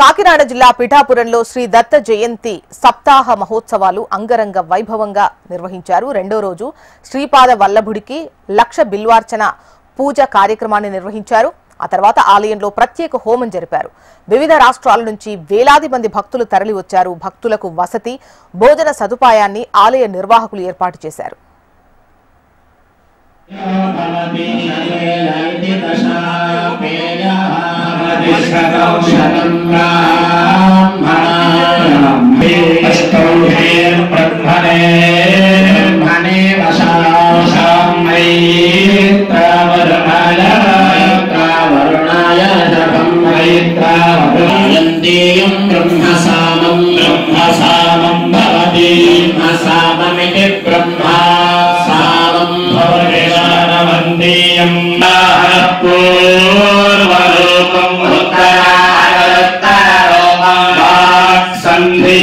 కాకినాడ జిల్లా పిఠాపురంలో శ్రీ దత్త జయంతి సప్తాహ మహోత్సవాలు అంగరంగ వైభవంగా నిర్వహించారు. రెండో రోజు శ్రీపాద వల్లభుడికి లక్ష బిల్వార్చన పూజ కార్యక్రమాన్ని నిర్వహించారు. ఆ తర్వాత ఆలయంలో ప్రత్యేక హోమం జరిపారు. వివిధ రాష్ట్రాల నుంచి వేలాది మంది భక్తులు తరలి వచ్చారు. భక్తులకు వసతి, భోజన సదుపాయాన్ని ఆలయ నిర్వాహకులు ఏర్పాటు చేశారు. पूर्वरूपं उत्तरारोपं संधि